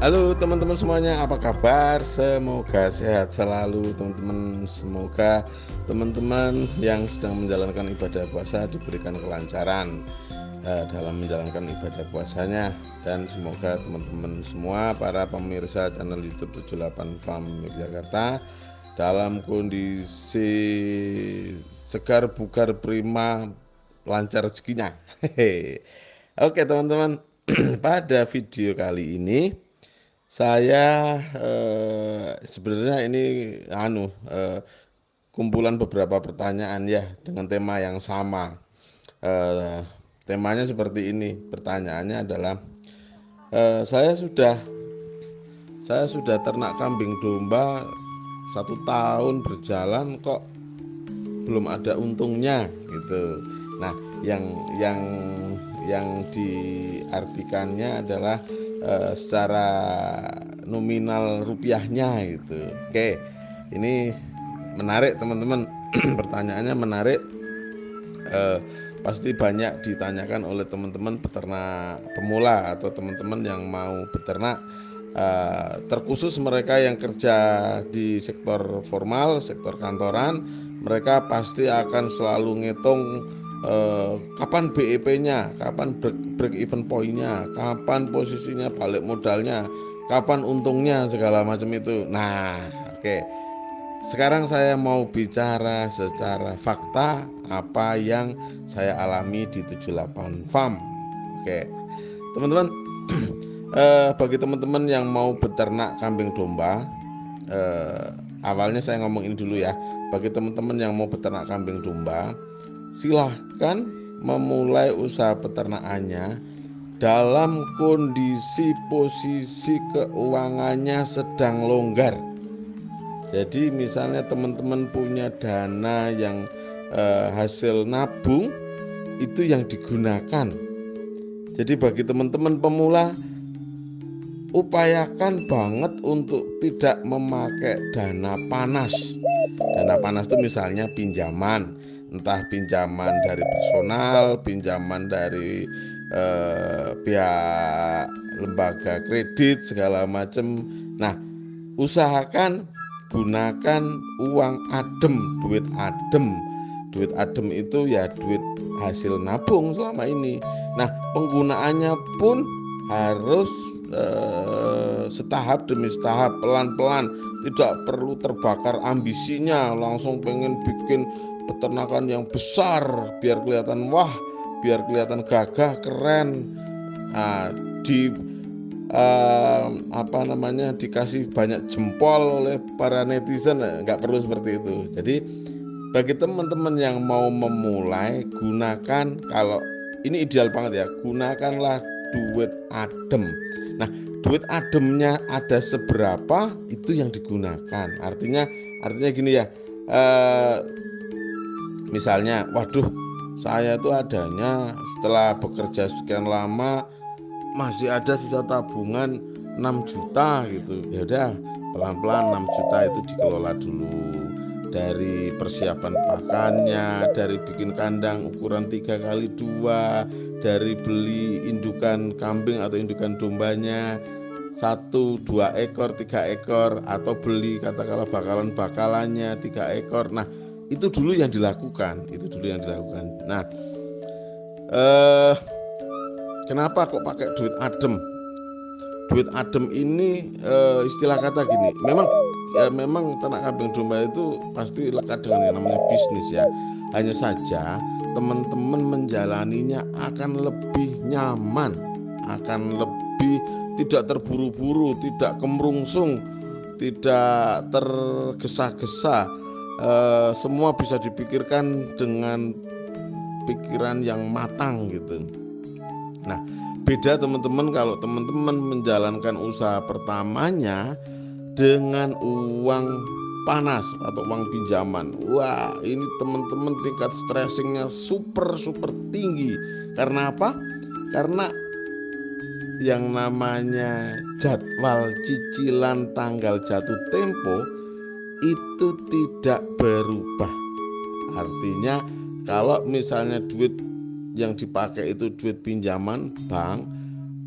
Halo teman-teman semuanya, apa kabar? Semoga sehat selalu teman-teman. Semoga teman-teman yang sedang menjalankan ibadah puasa diberikan kelancaran dalam menjalankan ibadah puasanya. Dan semoga teman-teman semua para pemirsa channel YouTube 78 FAM Yogyakarta dalam kondisi segar, bugar, prima, lancar rezekinya. Oke teman-teman, pada video kali ini saya sebenarnya ini kumpulan beberapa pertanyaan ya dengan tema yang sama. Eh, Temanya seperti ini. Pertanyaannya adalah eh, saya sudah saya sudah ternak kambing domba 1 tahun berjalan kok belum ada untungnya gitu. Nah, yang yang diartikannya adalah secara nominal rupiahnya gitu. Oke, ini menarik teman-teman. Pertanyaannya menarik. Eh, Pasti banyak ditanyakan oleh teman-teman peternak pemula atau teman-teman yang mau beternak. Terkhusus mereka yang kerja di sektor formal, sektor kantoran, mereka pasti akan selalu ngitung kapan BEP-nya, kapan break even point-nya, kapan posisinya balik modalnya, kapan untungnya, segala macam itu. Nah, oke. Sekarang saya mau bicara secara fakta apa yang saya alami di 78 Farm. Oke, teman-teman, bagi teman-teman yang mau beternak kambing domba, awalnya saya ngomong ini dulu ya. Bagi teman-teman yang mau beternak kambing domba, silahkan memulai usaha peternakannya dalam kondisi posisi keuangannya sedang longgar. Jadi misalnya teman-teman punya dana yang hasil nabung, itu yang digunakan. Jadi bagi teman-teman pemula, upayakan banget untuk tidak memakai dana panas. Dana panas itu misalnya pinjaman, entah pinjaman dari personal, pinjaman dari pihak lembaga kredit segala macam. Nah, usahakan gunakan uang adem, duit adem. Duit adem itu ya duit hasil nabung selama ini. Nah, penggunaannya pun harus setahap demi setahap, pelan-pelan. Tidak perlu terbakar ambisinya, langsung pengen bikin peternakan yang besar biar kelihatan wah, biar kelihatan gagah, keren. Nah, di dikasih banyak jempol oleh para netizen, nggak perlu seperti itu. Jadi bagi teman-teman yang mau memulai, gunakan, kalau ini ideal banget ya, gunakanlah duit adem. Nah, duit ademnya ada seberapa itu yang digunakan. Artinya gini ya, misalnya waduh, saya tuh adanya setelah bekerja sekian lama masih ada sisa tabungan 6 juta gitu. Ya udah, pelan-pelan 6 juta itu dikelola dulu. Dari persiapan pakannya, dari bikin kandang ukuran 3x2, dari beli indukan kambing atau indukan dombanya 1, 2 ekor, 3 ekor, atau beli katakanlah bakalannya 3 ekor. Nah, itu dulu yang dilakukan, Nah, kenapa kok pakai duit adem? Duit adem ini istilah kata gini, memang ternak kambing domba itu pasti lekat dengan yang namanya bisnis ya. Hanya saja teman-teman menjalaninya akan lebih nyaman, akan lebih tidak terburu-buru, tidak kemerungsung, tidak tergesa-gesa. Semua bisa dipikirkan dengan pikiran yang matang gitu. Nah, beda teman-teman kalau teman-teman menjalankan usaha pertamanya dengan uang panas atau uang pinjaman. Wah, ini teman-teman tingkat stressingnya super tinggi. Karena apa? Karena yang namanya jadwal cicilan tanggal jatuh tempo itu tidak berubah. Artinya kalau misalnya duit yang dipakai itu duit pinjaman bank,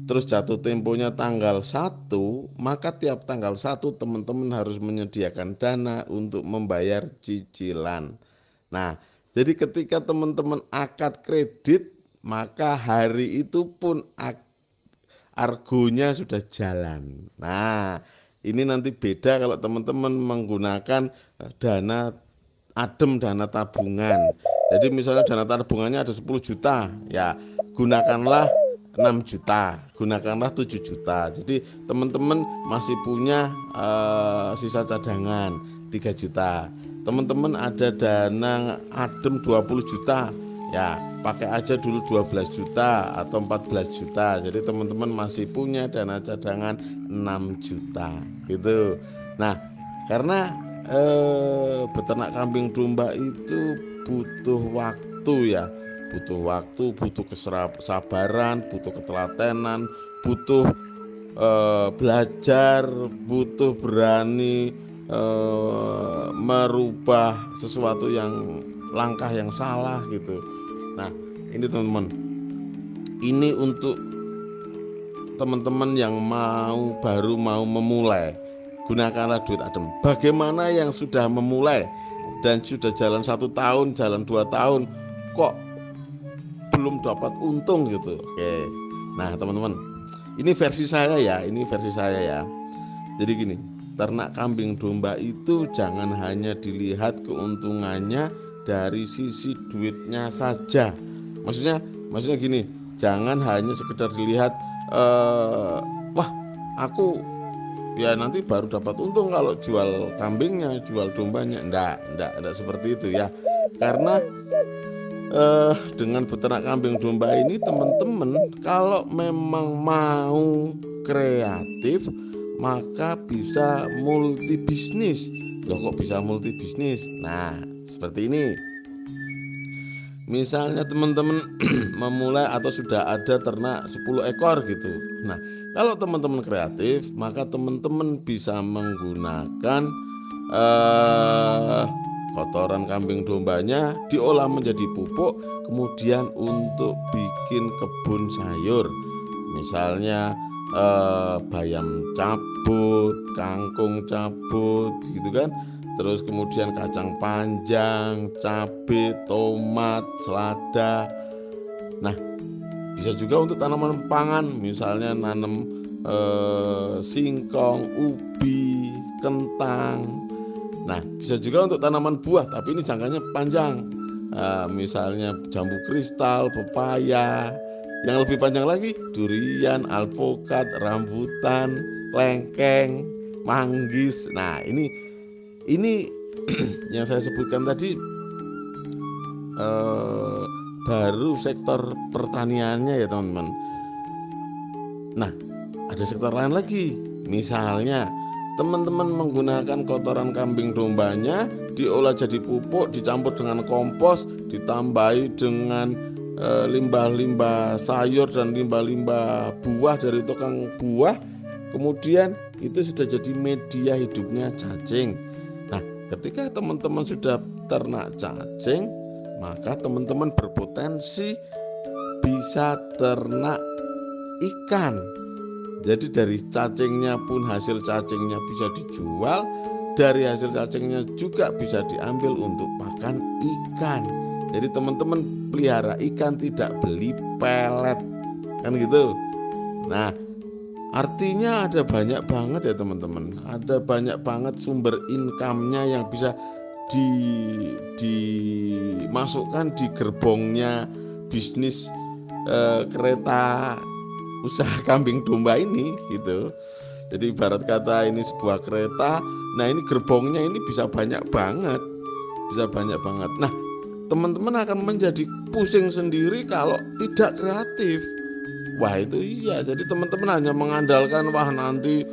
terus jatuh temponya tanggal 1, maka tiap tanggal 1 teman-teman harus menyediakan dana untuk membayar cicilan. Nah, jadi ketika teman-teman akad kredit, maka hari itu pun argonya sudah jalan. Nah, ini nanti beda kalau teman-teman menggunakan dana adem, dana tabungan. Jadi misalnya dana tabungannya ada 10 juta, ya gunakanlah 6 juta, gunakanlah 7 juta. Jadi teman-teman masih punya sisa cadangan 3 juta. Teman-teman ada dana adem 20 juta, ya pakai aja dulu 12 juta atau 14 juta. Jadi teman-teman masih punya dana cadangan 6 juta gitu. Nah, karena beternak kambing domba itu butuh waktu ya, butuh waktu, butuh kesabaran, butuh ketelatenan, butuh belajar, butuh berani merubah sesuatu yang langkah yang salah gitu. Nah, ini teman-teman, ini untuk teman-teman yang baru mau memulai, gunakanlah duit adem. Bagaimana yang sudah memulai dan sudah jalan 1 tahun, jalan 2 tahun, kok belum dapat untung gitu? Oke, nah teman-teman, ini versi saya ya. Jadi gini, ternak kambing domba itu jangan hanya dilihat keuntungannya dari sisi duitnya saja. Maksudnya gini, jangan hanya sekedar dilihat wah aku ya nanti baru dapat untung kalau jual kambingnya, jual dombanya. Enggak seperti itu ya. Karena dengan beternak kambing domba ini teman-teman kalau memang mau kreatif maka bisa multi bisnis. Loh kok bisa multi bisnis? Nah, seperti ini. Misalnya teman-teman memulai atau sudah ada ternak 10 ekor gitu. Nah, kalau teman-teman kreatif, maka teman-teman bisa menggunakan kotoran kambing dombanya diolah menjadi pupuk, kemudian untuk bikin kebun sayur. Misalnya bayam cabut, kangkung cabut gitu kan. Terus kemudian kacang panjang, cabai, tomat, selada. Nah, bisa juga untuk tanaman pangan, misalnya nanam singkong, ubi, kentang. Nah, bisa juga untuk tanaman buah, tapi ini jangkanya panjang. Misalnya jambu kristal, pepaya. Yang lebih panjang lagi, durian, alpukat, rambutan, lengkeng, manggis. Nah, ini yang saya sebutkan tadi baru sektor pertaniannya ya teman-teman. Nah, ada sektor lain lagi. Misalnya teman-teman menggunakan kotoran kambing dombanya diolah jadi pupuk, dicampur dengan kompos, ditambahi dengan limbah-limbah sayur dan limbah-limbah buah dari tukang buah. Kemudian itu sudah jadi media hidupnya cacing. Nah, ketika teman-teman sudah ternak cacing, maka teman-teman berpotensi bisa ternak ikan. Jadi dari cacingnya pun hasil cacingnya bisa dijual, dari hasil cacingnya juga bisa diambil untuk pakan ikan. Jadi teman-teman pelihara ikan tidak beli pelet, kan gitu. Nah, artinya ada banyak banget ya teman-teman, ada banyak banget sumber income-nya yang bisa dimasukkan di gerbongnya bisnis kereta usaha kambing domba ini gitu. Jadi ibarat kata ini sebuah kereta, nah ini gerbongnya ini bisa banyak banget, Nah, teman-teman akan menjadi pusing sendiri kalau tidak kreatif. Wah itu iya, jadi teman-teman hanya mengandalkan wah nanti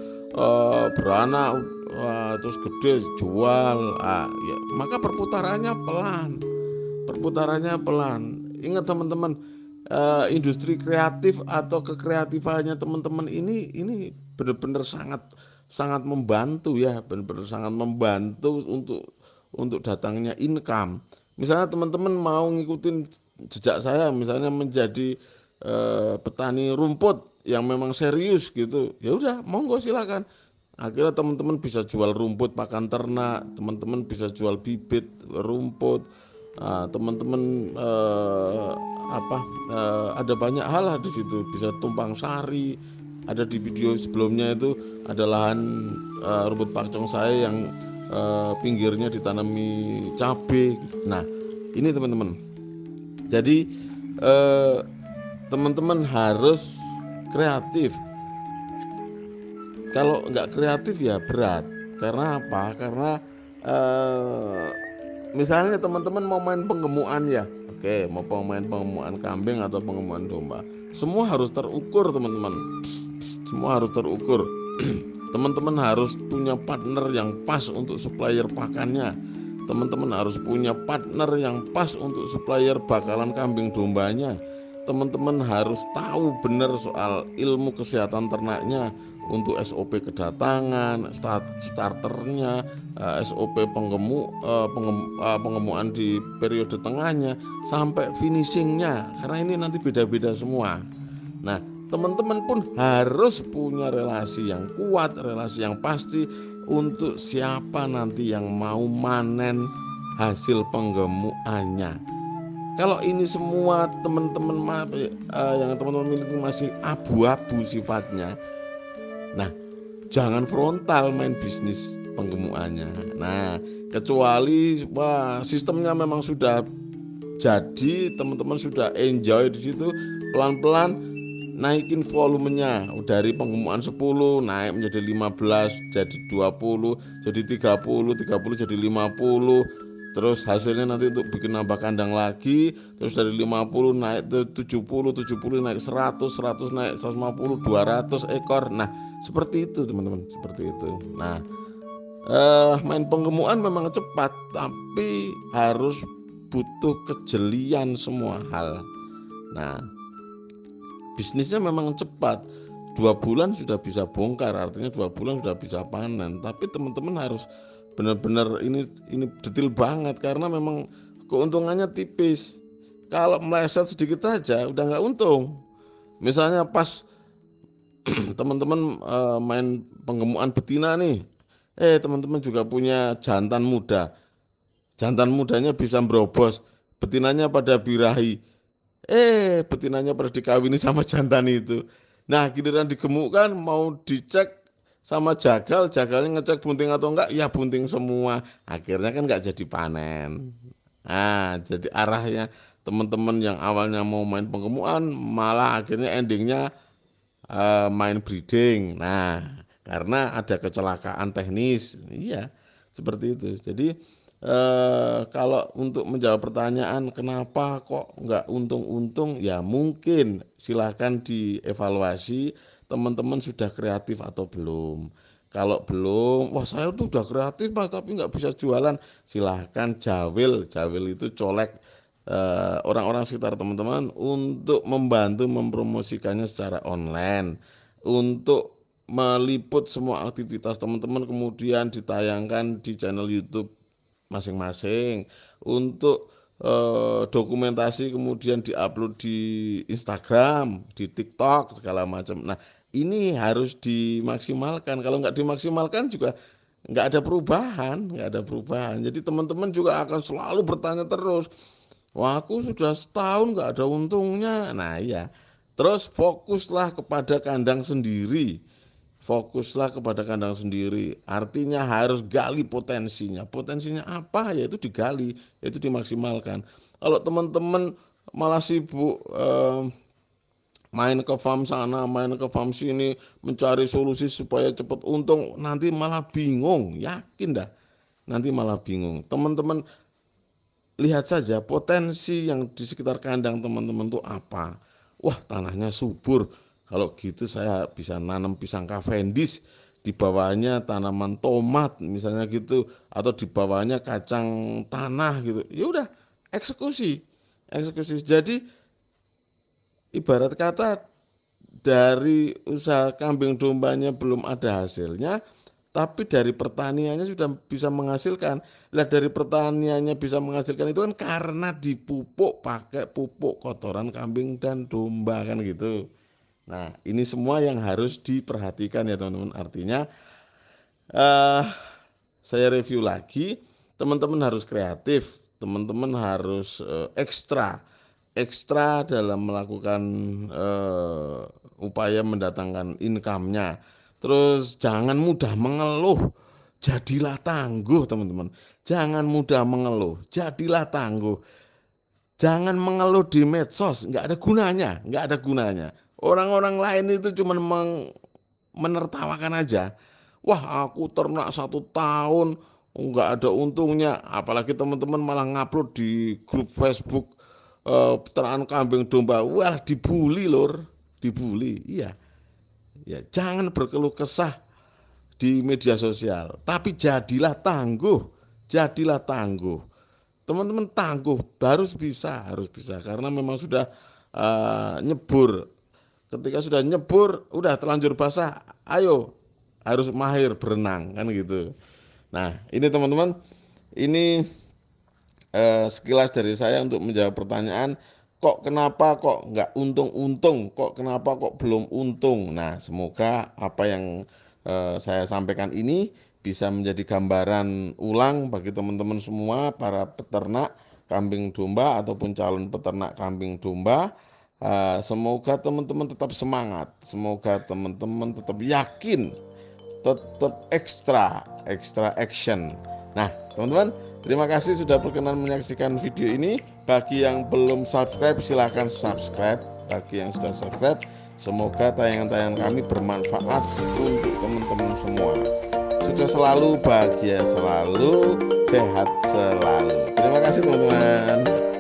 beranak, wah, terus gede jual, ya, maka perputarannya pelan. Ingat teman-teman, industri kreatif atau kekreatifannya teman-teman ini benar-benar sangat membantu ya, benar-benar sangat membantu untuk datangnya income. Misalnya teman-teman mau ngikutin jejak saya, misalnya menjadi petani rumput yang memang serius gitu, ya udah monggo silakan. Akhirnya teman-teman bisa jual rumput pakan ternak, teman-teman bisa jual bibit rumput, teman-teman ada banyak hal lah di situ, bisa tumpang sari. Ada di video sebelumnya itu ada lahan rumput pakcong saya yang pinggirnya ditanami cabai. Nah, ini teman-teman. Jadi teman-teman harus kreatif. Kalau nggak kreatif ya berat. Karena apa? Karena misalnya teman-teman mau main penggemukan ya, oke, mau main penggemukan kambing atau penggemukan domba, semua harus terukur teman-teman. Semua harus terukur. Teman-teman harus punya partner yang pas untuk supplier pakannya. Teman-teman harus punya partner yang pas untuk supplier bakalan kambing dombanya. Teman-teman harus tahu benar soal ilmu kesehatan ternaknya, untuk SOP kedatangan, starternya, SOP penggemukan di periode tengahnya, sampai finishingnya. Karena ini nanti beda-beda semua. Nah, teman-teman pun harus punya relasi yang kuat, relasi yang pasti untuk siapa nanti yang mau manen hasil penggemukannya. Kalau ini semua teman-teman yang teman-teman miliki masih abu-abu sifatnya, nah jangan frontal main bisnis penggemukannya. Nah, kecuali sistemnya memang sudah jadi, teman-teman sudah enjoy di situ, pelan-pelan naikin volumenya dari penggemukan 10 naik menjadi 15, jadi 20, jadi 30 jadi 50. Terus hasilnya nanti untuk bikin nambah kandang lagi, terus dari 50 naik ke 70, 70 naik 100, 100 naik 150, 200 ekor. Nah, seperti itu teman-teman, seperti itu. Nah, main penggemukan memang cepat, tapi harus butuh kejelian semua hal. Nah, bisnisnya memang cepat, 2 bulan sudah bisa bongkar, artinya 2 bulan sudah bisa panen. Tapi teman-teman harus benar-benar ini detail banget, karena memang keuntungannya tipis. Kalau meleset sedikit aja udah nggak untung. Misalnya pas teman-teman main penggemukan betina nih, teman-teman juga punya jantan muda, jantan mudanya bisa berobos, betinanya pada birahi, betinanya pada dikawini sama jantan itu. Nah, giliran digemukkan mau dicek sama jagal, jagalnya ngecek bunting atau enggak, ya bunting semua. Akhirnya kan enggak jadi panen. Nah, jadi arahnya teman-teman yang awalnya mau main penggemukan malah akhirnya endingnya main breeding. Nah, karena ada kecelakaan teknis. Iya, seperti itu. Jadi kalau untuk menjawab pertanyaan kenapa kok nggak untung-untung, ya mungkin silahkan dievaluasi teman-teman sudah kreatif atau belum. Kalau belum, wah saya tuh udah kreatif mas tapi nggak bisa jualan, silahkan jawil. Jawil itu colek orang-orang sekitar teman-teman untuk membantu mempromosikannya secara online, untuk meliput semua aktivitas teman-teman kemudian ditayangkan di channel YouTube masing-masing, untuk dokumentasi kemudian diupload di Instagram, di TikTok segala macam. Nah, ini harus dimaksimalkan. Kalau nggak dimaksimalkan juga nggak ada perubahan, nggak ada perubahan. Jadi teman-teman juga akan selalu bertanya terus, wah aku sudah setahun nggak ada untungnya. Nah iya, terus fokuslah kepada kandang sendiri. Fokuslah kepada kandang sendiri. Artinya harus gali potensinya. Potensinya apa? Yaitu digali, yaitu dimaksimalkan. Kalau teman-teman malah sibuk main ke farm sana, main ke farm sini, mencari solusi supaya cepat untung, nanti malah bingung. Yakin dah, nanti malah bingung. Teman-teman lihat saja potensi yang di sekitar kandang teman-teman tuh apa. Wah, tanahnya subur. Kalau gitu saya bisa nanam pisang Cavendish, di bawahnya tanaman tomat misalnya gitu, atau di bawahnya kacang tanah gitu. Ya udah, eksekusi. Eksekusi. Jadi ibarat kata dari usaha kambing dombanya belum ada hasilnya, tapi dari pertaniannya sudah bisa menghasilkan. Lah dari pertaniannya bisa menghasilkan itu kan karena dipupuk pakai pupuk kotoran kambing dan domba kan gitu. Nah, ini semua yang harus diperhatikan ya teman-teman. Artinya eh saya review lagi, teman-teman harus kreatif, teman-teman harus ekstra dalam melakukan upaya mendatangkan income-nya. Terus jangan mudah mengeluh, jadilah tangguh teman-teman. Jangan mudah mengeluh, jadilah tangguh. Jangan mengeluh di medsos, nggak ada gunanya, nggak ada gunanya. Orang-orang lain itu cuma menertawakan aja. Wah, aku ternak 1 tahun nggak ada untungnya. Apalagi teman-teman malah ngupload di grup Facebook peternakan kambing domba. Wah, dibully lor, dibully. Iya, ya jangan berkeluh kesah di media sosial. Tapi jadilah tangguh, jadilah tangguh. Teman-teman tangguh harus bisa karena memang sudah nyebur. Ketika sudah nyebur, udah terlanjur basah, ayo harus mahir berenang kan gitu. Nah, ini teman-teman, ini sekilas dari saya untuk menjawab pertanyaan, kok kenapa kok nggak untung-untung, kok kenapa kok belum untung. Nah, semoga apa yang saya sampaikan ini bisa menjadi gambaran ulang bagi teman-teman semua para peternak kambing domba ataupun calon peternak kambing domba. Semoga teman-teman tetap semangat, semoga teman-teman tetap yakin, tetap ekstra action. Nah, teman-teman, terima kasih sudah berkenan menyaksikan video ini. Bagi yang belum subscribe, silahkan subscribe. Bagi yang sudah subscribe, semoga tayangan-tayangan kami bermanfaat untuk teman-teman semua. Sukses selalu, bahagia selalu, sehat selalu. Terima kasih teman-teman.